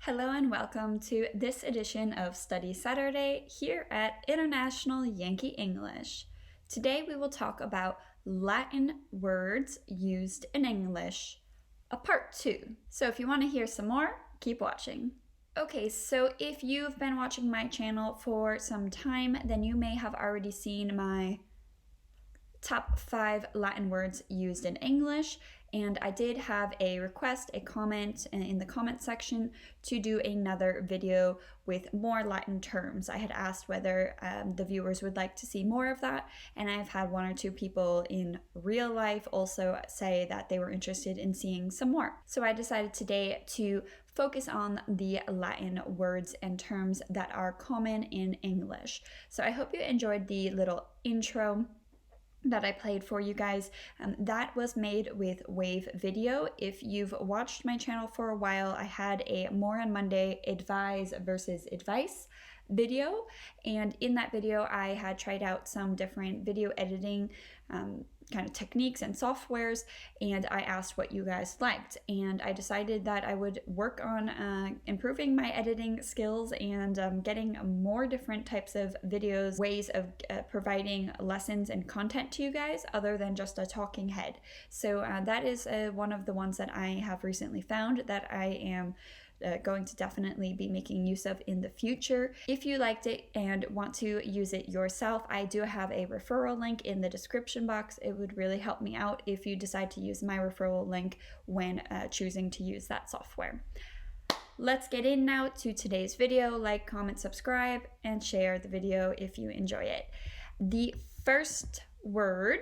Hello and welcome to this edition of Study Saturday here at International Yankee English. Today we will talk about Latin words used in English, a part 2. So if you want to hear some more, keep watching. Okay, so if you've been watching my channel for some time, then you may have already seen my top 5 Latin words used in English, and I did have a request, a comment in the comment section to do another video with more Latin terms. I had asked whether the viewers would like to see more of that, and I've had 1 or 2 people in real life also say that they were interested in seeing some more. So I decided today to focus on the Latin words and terms that are common in English. So I hope you enjoyed the little intro that I played for you guys. That was made with Wave Video. If you've watched my channel for a while, I had a More on Monday advise versus advice video, and in that video I had tried out some different video editing kind of techniques and softwares, and I asked what you guys liked, and I decided that I would work on improving my editing skills and getting more different types of videos, ways of providing lessons and content to you guys other than just a talking head. So that is one of the ones that I have recently found that I am going to definitely be making use of in the future. If you liked it and want to use it yourself, I do have a referral link in the description box. It would really help me out if you decide to use my referral link when choosing to use that software. Let's get in now to today's video. Like, comment, subscribe, and share the video if you enjoy it. The first word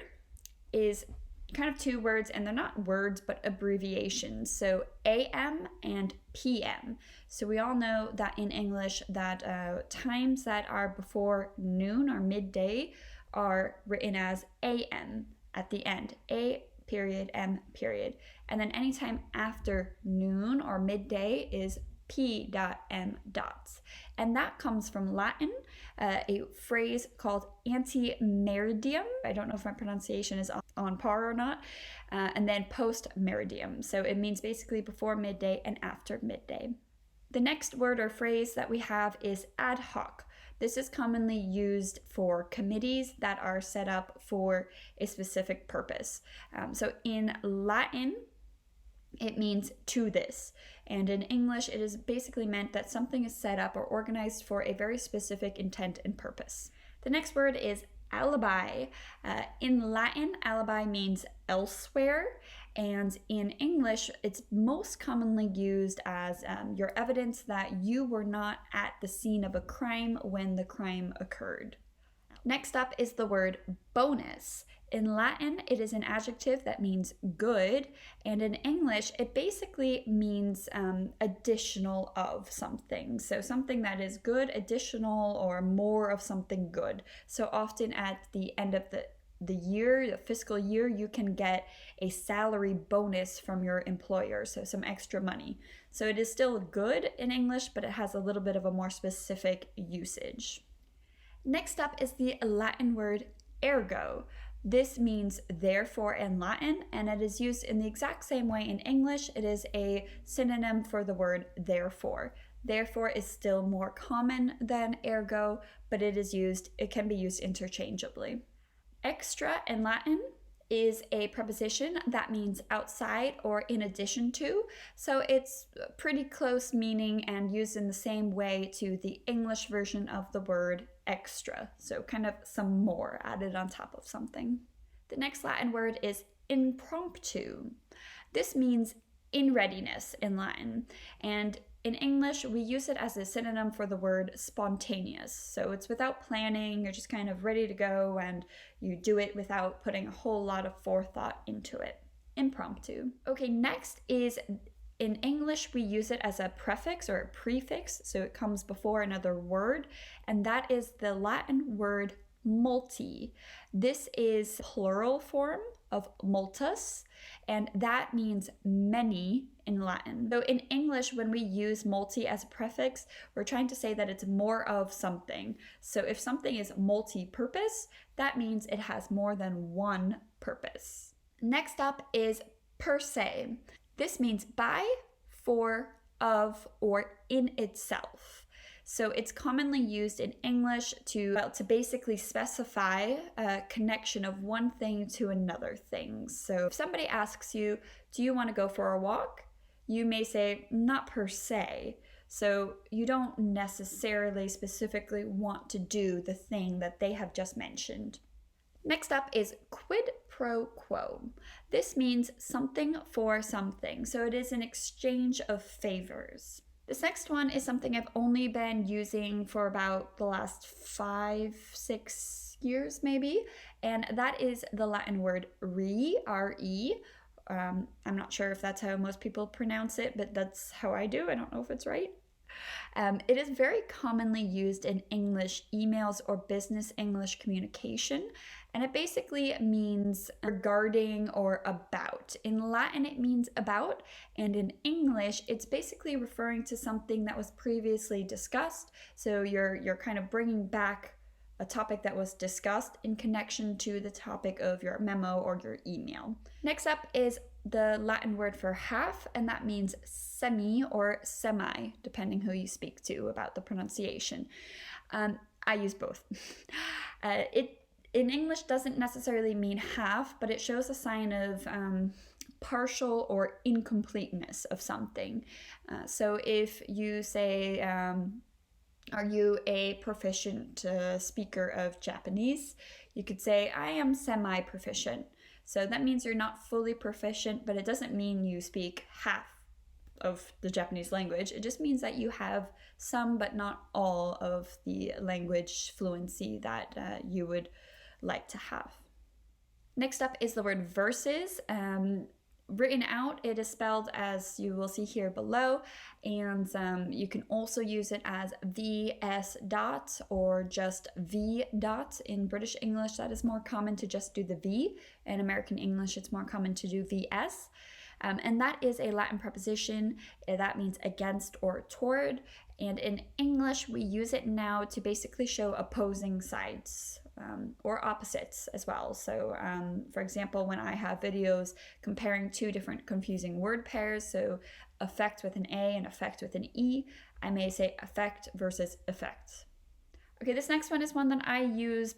is kind of 2 words, and they're not words but abbreviations. So AM and PM. So we all know that in English that times that are before noon or midday are written as AM at the end. A period, M period. And then anytime after noon or midday is P.M. And that comes from Latin, a phrase called ante-meridiem. I don't know if my pronunciation is on par or not. And then post-meridiem. So it means basically before midday and after midday. The next word or phrase that we have is ad hoc. This is commonly used for committees that are set up for a specific purpose. So in Latin, it means to this, and in English it is basically meant that something is set up or organized for a very specific intent and purpose. The next word is alibi. In Latin, alibi means elsewhere, and in English it's most commonly used as your evidence that you were not at the scene of a crime when the crime occurred. Next up is the word bonus. In Latin, it is an adjective that means good, and in English, it basically means additional of something. So something that is good, additional, or more of something good. So often at the end of the year, the fiscal year, you can get a salary bonus from your employer, so some extra money. So it is still good in English, but it has a little bit of a more specific usage. Next up is the Latin word ergo. This means therefore in Latin, and it is used in the exact same way in English. It is a synonym for the word therefore. Therefore is still more common than ergo, but it can be used interchangeably. Extra in Latin is a preposition that means outside or in addition to, so it's pretty close meaning and used in the same way to the English version of the word extra, so kind of some more added on top of something. The next Latin word is impromptu. This means in readiness in Latin, and in English we use it as a synonym for the word spontaneous. So it's without planning, you're just kind of ready to go and you do it without putting a whole lot of forethought into it. Impromptu. Okay, next is, in English, we use it as a prefix or a prefix, so it comes before another word, and that is the Latin word multi. This is plural form of multus, and that means many in Latin. So in English, when we use multi as a prefix, we're trying to say that it's more of something. So if something is multi-purpose, that means it has more than one purpose. Next up is per se. This means by, for, of, or in itself. So it's commonly used in English to basically specify a connection of one thing to another thing. So if somebody asks you, do you want to go for a walk? You may say, not per se. So you don't necessarily specifically want to do the thing that they have just mentioned. Next up is quid pro quo. This means something for something. So it is an exchange of favors. This next one is something I've only been using for about the last 5-6 years maybe, and that is the Latin word re, R-E. I'm not sure if that's how most people pronounce it, but that's how I do. I don't know if it's right. It is very commonly used in English emails or business English communication, and it basically means regarding or about. In Latin, it means about, and in English, it's basically referring to something that was previously discussed. So you're kind of bringing back a topic that was discussed in connection to the topic of your memo or your email. Next up is the Latin word for half, and that means semi or semi, depending who you speak to about the pronunciation. I use both. It in English doesn't necessarily mean half, but it shows a sign of partial or incompleteness of something. So if you say, are you a proficient speaker of Japanese? You could say, I am semi-proficient. So that means you're not fully proficient, but it doesn't mean you speak half of the Japanese language. It just means that you have some, but not all of the language fluency that you would like to have. Next up is the word versus. Written out, it is spelled as you will see here below, and you can also use it as VS dot or just V dot. In British English, that is more common to just do the V. In American English, it's more common to do VS. And that is a Latin preposition. That means against or toward. And in English, we use it now to basically show opposing sides. Or opposites as well. So for example, when I have videos comparing two different confusing word pairs, so affect with an A and affect with an E, I may say affect versus effect. Okay, this next one is one that I use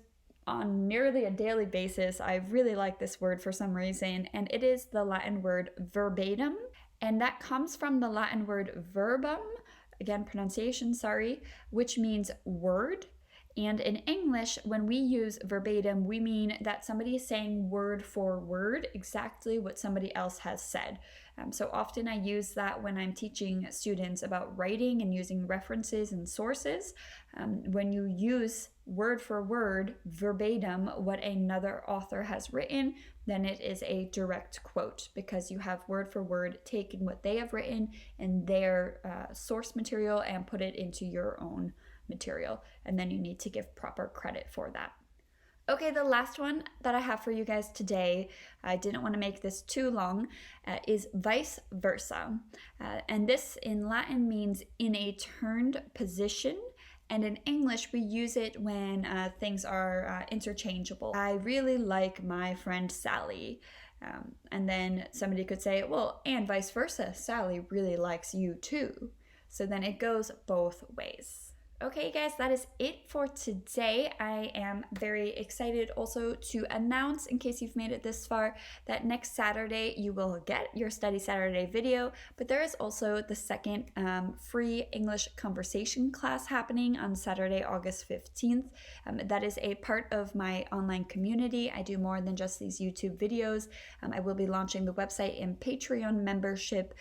on nearly a daily basis. I really like this word for some reason, and it is the Latin word verbatim, and that comes from the Latin word verbum, again pronunciation, sorry, which means word. And in English, when we use verbatim, we mean that somebody is saying word for word exactly what somebody else has said. So often I use that when I'm teaching students about writing and using references and sources. When you use word for word, verbatim, what another author has written, then it is a direct quote because you have word for word taken what they have written in their source material and put it into your own material, and then you need to give proper credit for that. Okay, the last one that I have for you guys today, I didn't want to make this too long, is vice versa. And this in Latin means in a turned position, and in English we use it when things are interchangeable. I really like my friend Sally. And then somebody could say, well, and vice versa, Sally really likes you too. So then it goes both ways. Okay, guys, that is it for today. I am very excited also to announce, in case you've made it this far, that next Saturday you will get your Study Saturday video, but there is also the second free English conversation class happening on Saturday, August 15th. That is a part of my online community. I do more than just these YouTube videos. I will be launching the website and Patreon membership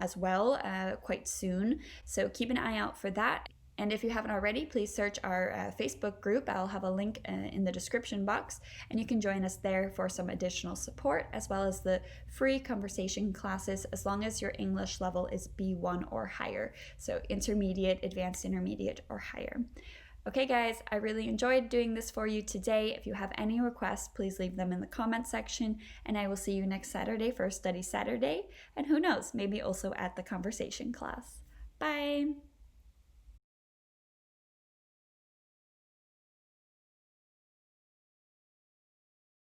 as well quite soon, so keep an eye out for that. And if you haven't already, please search our Facebook group. I'll have a link in the description box, and you can join us there for some additional support, as well as the free conversation classes, as long as your English level is B1 or higher. So intermediate, advanced intermediate, or higher. Okay, guys, I really enjoyed doing this for you today. If you have any requests, please leave them in the comment section, and I will see you next Saturday for Study Saturday, and who knows, maybe also at the conversation class. Bye!